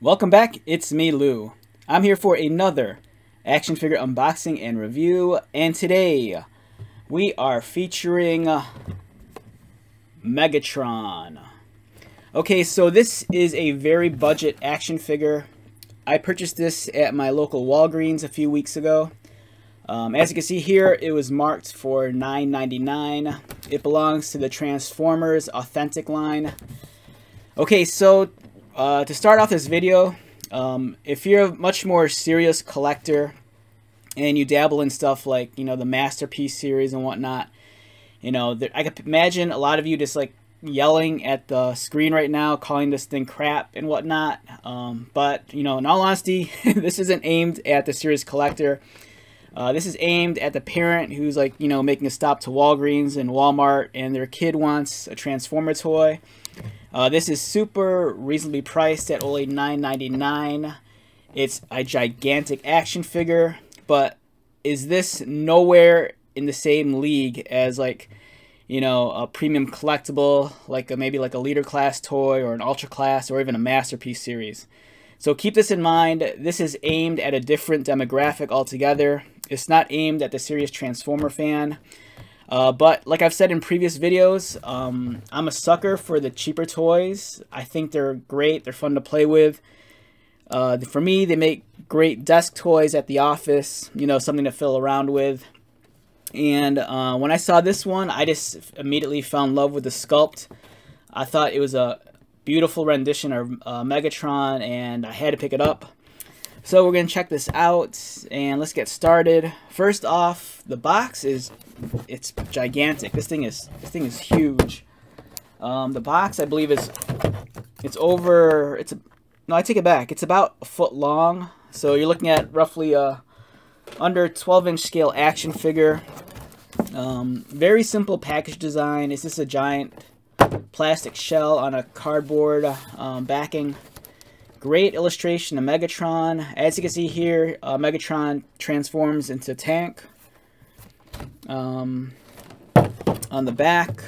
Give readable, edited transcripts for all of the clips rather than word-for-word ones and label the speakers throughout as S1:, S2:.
S1: Welcome back, it's me, Lou. I'm here for another action figure unboxing and review, and today we are featuring Megatron. Okay, so this is a very budget action figure. I purchased this at my local Walgreens a few weeks ago. As you can see here, it was marked for $9.99. It belongs to the Transformers Authentic line. Okay, so to start off this video, if you're a much more serious collector and you dabble in stuff like, you know, the Masterpiece series and whatnot, you know, I could imagine a lot of you just like yelling at the screen right now, calling this thing crap and whatnot. But, you know, in all honesty, this isn't aimed at the serious collector. This is aimed at the parent who's like, you know, making a stop to Walgreens and Walmart and their kid wants a Transformer toy. This is super reasonably priced at only $9.99. It's a gigantic action figure, but is this nowhere in the same league as, like, you know, a premium collectible, like maybe like a leader class toy or an ultra class or even a Masterpiece series. So keep this in mind. This is aimed at a different demographic altogether. It's not aimed at the serious Transformer fan. But like I've said in previous videos, I'm a sucker for the cheaper toys. I think they're great. They're fun to play with. For me, they make great desk toys at the office, you know, something to fill around with. And when I saw this one, I just immediately fell in love with the sculpt. I thought it was a beautiful rendition of Megatron, and I had to pick it up. So we're going to check this out, and let's get started. First off, the box it's gigantic. This thing is huge. The box, I believe, no, I take it back. It's about a foot long. So you're looking at roughly under 12-inch scale action figure. Very simple package design. It's just a giant plastic shell on a cardboard backing. Great illustration of Megatron. As you can see here, Megatron transforms into tank. On the back,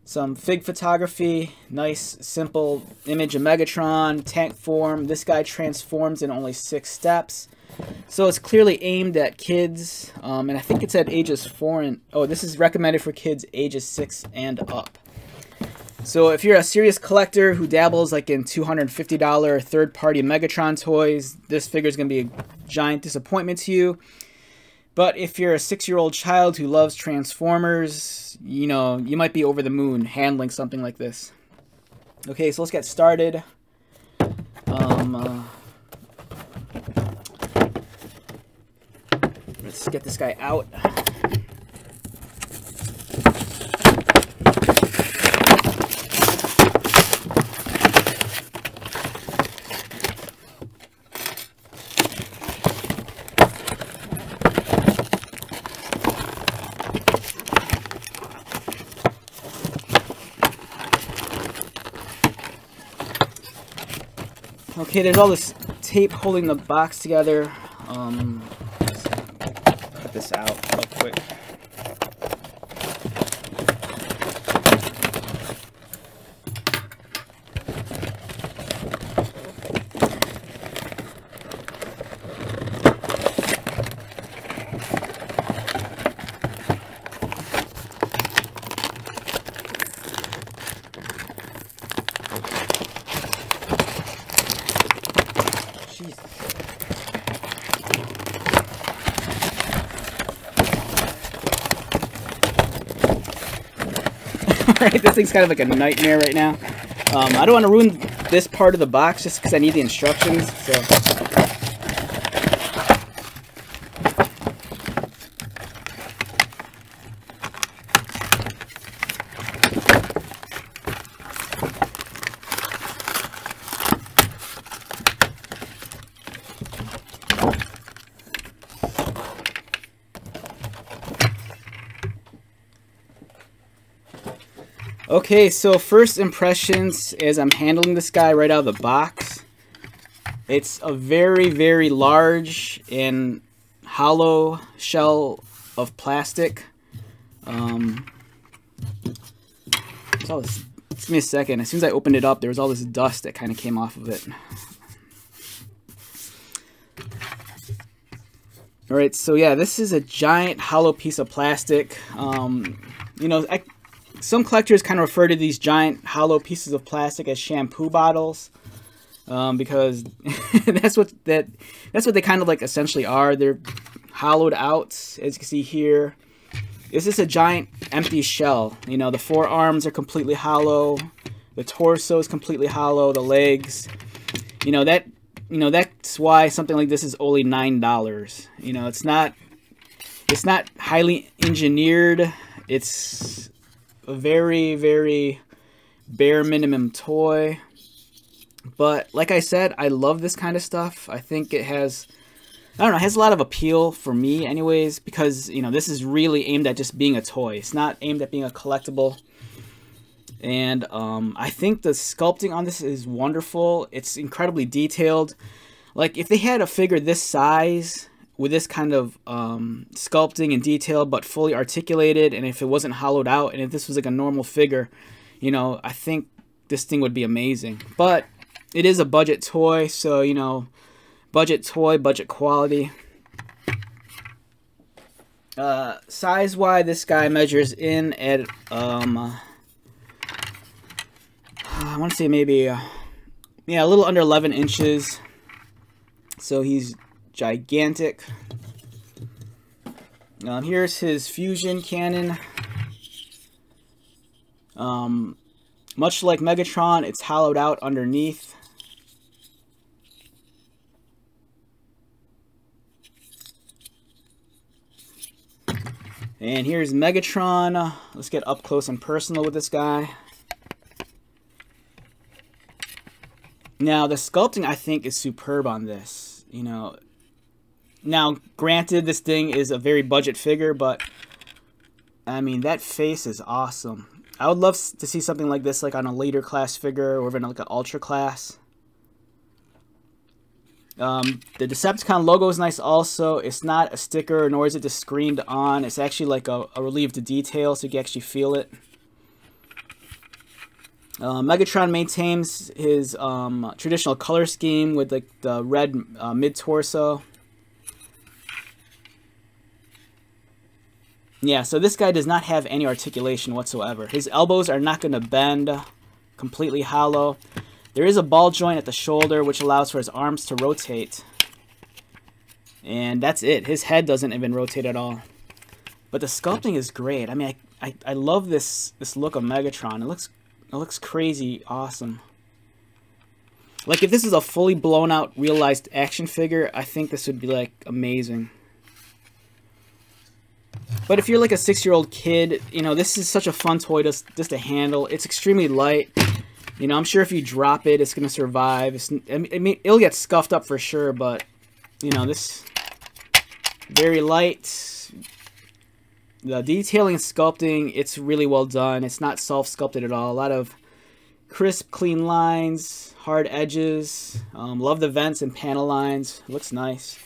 S1: some fig photography. Nice, simple image of Megatron, tank form. This guy transforms in only 6 steps. So it's clearly aimed at kids. And I think it's at ages 4 and... Oh, this is recommended for kids ages 6 and up. So if you're a serious collector who dabbles like in $250 third-party Megatron toys, this figure is going to be a giant disappointment to you. But if you're a 6-year-old child who loves Transformers, you know, you might be over the moon handling something like this. Okay, so let's get started. Let's get this guy out. Okay, there's all this tape holding the box together. Let's cut this out real quick. Alright, this thing's kind of like a nightmare right now. I don't want to ruin this part of the box just because I need the instructions. So. Okay, so first impressions as I'm handling this guy right out of the box. It's a very, very large and hollow shell of plastic. There's all this Just give me a second. As soon as I opened it up, there was all this dust that kind of came off of it. Alright, so yeah, this is a giant hollow piece of plastic. You know, some collectors kind of refer to these giant hollow pieces of plastic as shampoo bottles, because that's what they kind of like essentially are. They're hollowed out, as you can see here. This is a giant empty shell. You know, the forearms are completely hollow, the torso is completely hollow, the legs. You know, that's why something like this is only $9. You know, it's not highly engineered. It's a very, very bare minimum toy. But like I said, I love this kind of stuff. I think it has, I don't know, it has a lot of appeal for me anyways, because, you know, this is really aimed at just being a toy. It's not aimed at being a collectible. And I think the sculpting on this is wonderful. It's incredibly detailed. Like, if they had a figure this size with this kind of sculpting and detail, but fully articulated, and if it wasn't hollowed out, and if this was like a normal figure, you know, I think this thing would be amazing. But it is a budget toy, so, you know, budget toy, budget quality. Size-wise, this guy measures in at I want to say maybe, yeah, a little under 11 inches. So he's gigantic. Here's his fusion cannon. Much like Megatron, it's hollowed out underneath. And here's Megatron. Let's get up close and personal with this guy. Now, the sculpting, I think, is superb on this. You know, now, granted, this thing is a very budget figure, but, I mean, that face is awesome. I would love to see something like this, like, on a later class figure, or even, like, an ultra class. The Decepticon logo is nice also. It's not a sticker, nor is it just screened on. It's actually, like, a relieved detail, so you can actually feel it. Megatron maintains his traditional color scheme with like the red mid-torso. Yeah, so this guy does not have any articulation whatsoever. His elbows are not going to bend, completely hollow. There is a ball joint at the shoulder which allows for his arms to rotate. And that's it. His head doesn't even rotate at all. But the sculpting is great. I mean, I love this look of Megatron. It looks crazy awesome. Like, if this is a fully blown out realized action figure, I think this would be like amazing. But if you're like a 6-year-old kid, you know, this is such a fun toy just to handle. It's extremely light. You know, I'm sure if you drop it, it's gonna survive. I mean, it'll get scuffed up for sure, but you know, this very light. The detailing and sculpting, it's really well done. It's not self-sculpted at all. A lot of crisp, clean lines, hard edges. Love the vents and panel lines. It looks nice.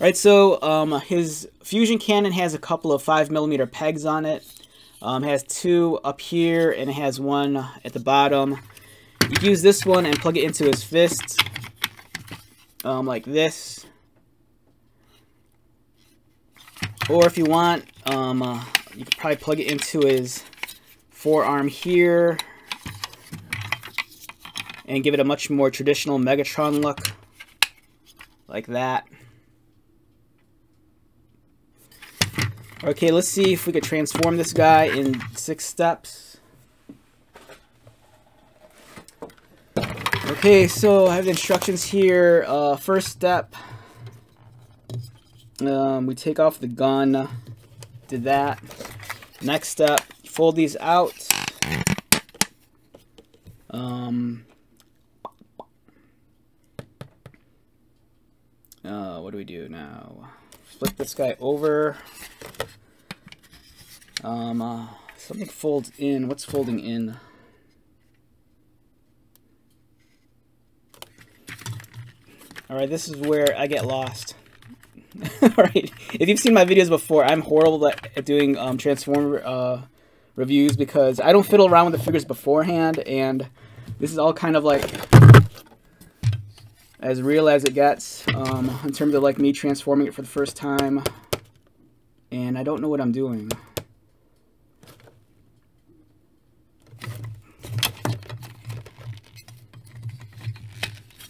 S1: Alright, so his fusion cannon has a couple of 5mm pegs on it. It has 2 up here, and it has 1 at the bottom. You can use this one and plug it into his fist, like this. Or if you want, you could probably plug it into his forearm here and give it a much more traditional Megatron look, like that. Okay, let's see if we could transform this guy in 6 steps. Okay, so I have the instructions here. First step. We take off the gun, did that. Next step, fold these out. What do we do now? Flip this guy over. Something folds in. What's folding in? Alright, this is where I get lost. Alright, if you've seen my videos before, I'm horrible at doing Transformer reviews because I don't fiddle around with the figures beforehand, and this is all kind of like as real as it gets in terms of like me transforming it for the first time, and I don't know what I'm doing.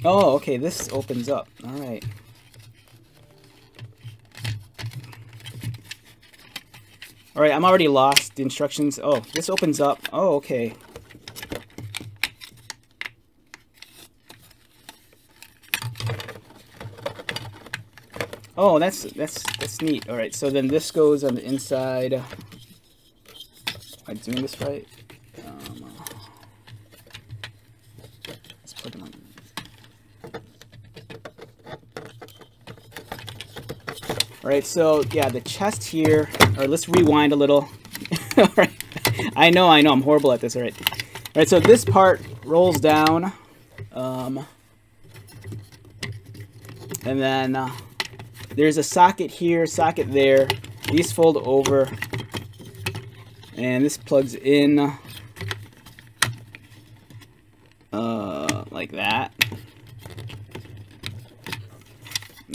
S1: Oh, okay, this opens up. All right. All right, I'm already lost. The instructions. Oh, this opens up. Oh, okay. Oh, that's neat. All right, so then this goes on the inside. Am I doing this right? Let's put them on. All right, so yeah, the chest here. All right, let's rewind a little. All right, I know, I'm horrible at this. All right, so this part rolls down, and then there's a socket here, socket there. These fold over, and this plugs in like that,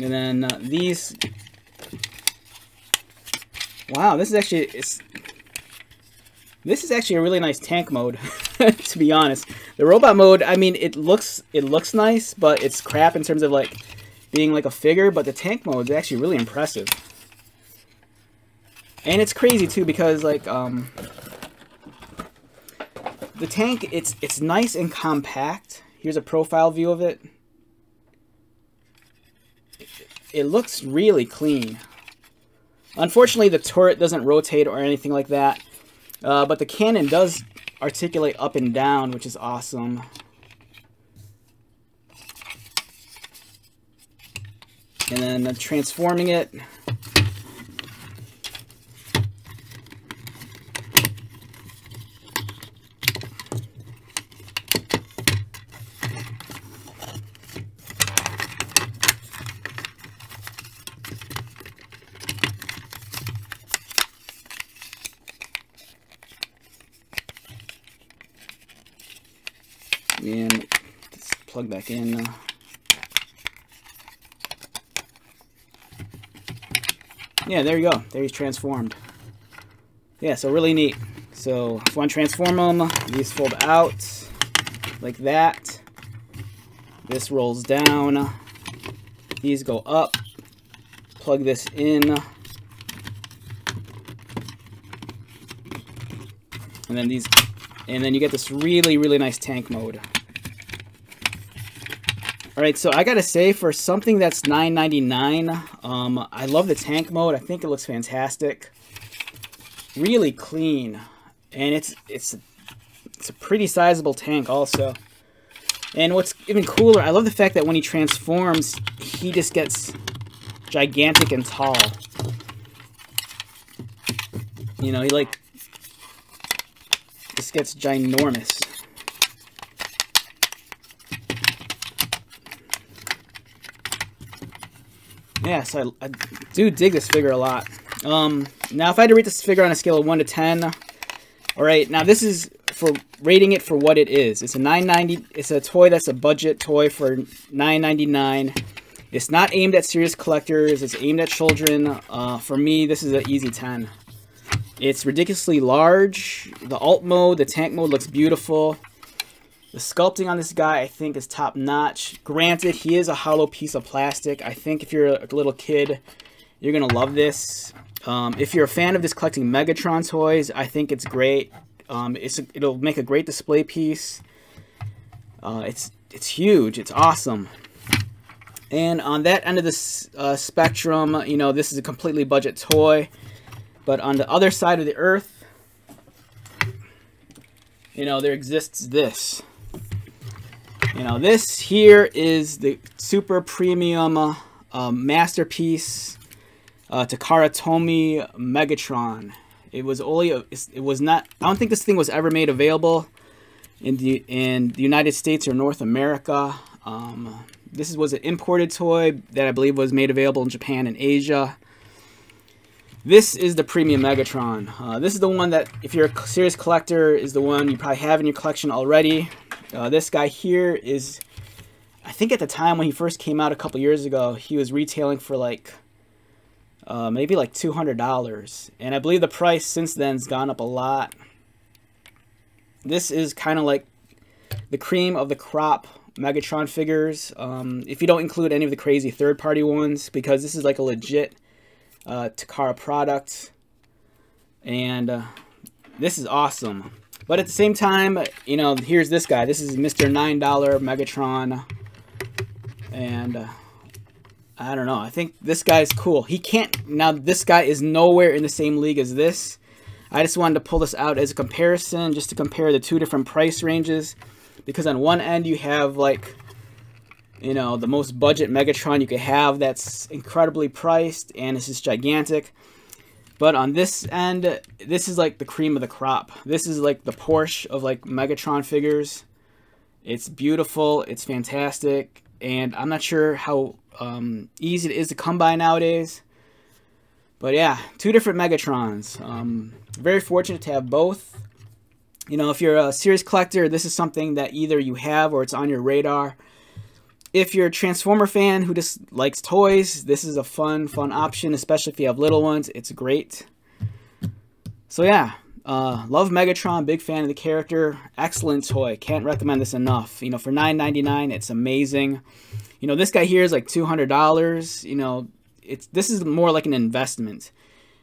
S1: and then these. Wow, this is actually a really nice tank mode, to be honest. The robot mode, I mean, it looks nice, but it's crap in terms of like being like a figure. But the tank mode is actually really impressive, and it's crazy too because like the tank, it's nice and compact. Here's a profile view of it. It looks really clean. Unfortunately, the turret doesn't rotate or anything like that, but the cannon does articulate up and down, which is awesome. And then transforming it. And let's plug back in. Yeah, there you go. There he's transformed. Yeah, so really neat. So if you want to transform them, these fold out like that. This rolls down. These go up. Plug this in. And then these, and then you get this really, really nice tank mode. Alright, so I gotta say, for something that's $9.99, I love the tank mode. I think it looks fantastic. Really clean. And it's a pretty sizable tank also. And what's even cooler, I love the fact that when he transforms, he just gets gigantic and tall. You know, he like just gets ginormous. Yeah, so I do dig this figure a lot. Now, if I had to rate this figure on a scale of 1 to 10, all right, now this is for rating it for what it is. It's a $9.90. It's a toy that's a budget toy for $9.99. It's not aimed at serious collectors. It's aimed at children. For me, this is an easy 10. It's ridiculously large. The alt mode, the tank mode looks beautiful. The sculpting on this guy, I think, is top notch. Granted, he is a hollow piece of plastic. I think if you're a little kid, you're going to love this. If you're a fan of this collecting Megatron toys, I think it's great. It'll make a great display piece. It's huge. It's awesome. And on that end of this spectrum, you know, this is a completely budget toy. But on the other side of the earth, you know, there exists this. You know, this here is the super premium masterpiece Takara Tomy Megatron. It was not. I don't think this thing was ever made available in the United States or North America. This was an imported toy that I believe was made available in Japan and Asia. This is the premium Megatron. This is the one that, if you're a serious collector, is the one you probably have in your collection already. This guy here is, I think at the time when he first came out a couple years ago, he was retailing for like maybe like $200, and I believe the price since then has gone up a lot. This is kind of like the cream of the crop Megatron figures, if you don't include any of the crazy third-party ones, because this is like a legit Takara product, and this is awesome. But at the same time, you know, here's this guy. This is Mr. $9 Megatron, and I don't know. I think this guy's cool. He can't... Now, this guy is nowhere in the same league as this. I just wanted to pull this out as a comparison, just to compare the two different price ranges. Because on one end, you have, like, you know, the most budget Megatron you could have that's incredibly priced, and it's just gigantic. But on this end, this is like the cream of the crop. This is like the Porsche of, like, Megatron figures. It's beautiful. It's fantastic. And I'm not sure how easy it is to come by nowadays. But yeah, two different Megatrons. Very fortunate to have both. You know, if you're a serious collector, this is something that either you have or it's on your radar. If you're a Transformer fan who just likes toys, this is a fun option, especially if you have little ones. It's great. So yeah, love Megatron, big fan of the character. Excellent toy. Can't recommend this enough. You know, for $9.99, it's amazing. You know, this guy here is like $200. You know, this is more like an investment.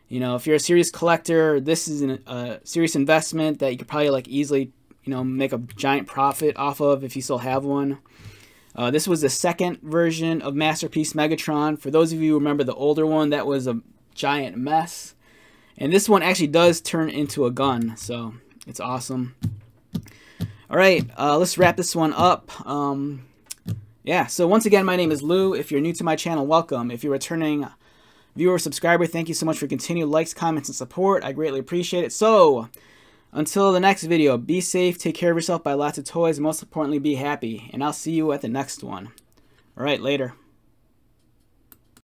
S1: You know, if you're a serious collector, this is a serious investment that you could probably like easily, you know, make a giant profit off of if you still have one. This was the second version of Masterpiece Megatron. For those of you who remember the older one, that was a giant mess. And this one actually does turn into a gun, so it's awesome. All right, let's wrap this one up. Yeah, so once again, my name is Lou. If you're new to my channel, welcome. If you're a returning viewer or subscriber, thank you so much for continued likes, comments, and support. I greatly appreciate it. So, until the next video, be safe, take care of yourself, buy lots of toys, and most importantly, be happy. And I'll see you at the next one. All right, later.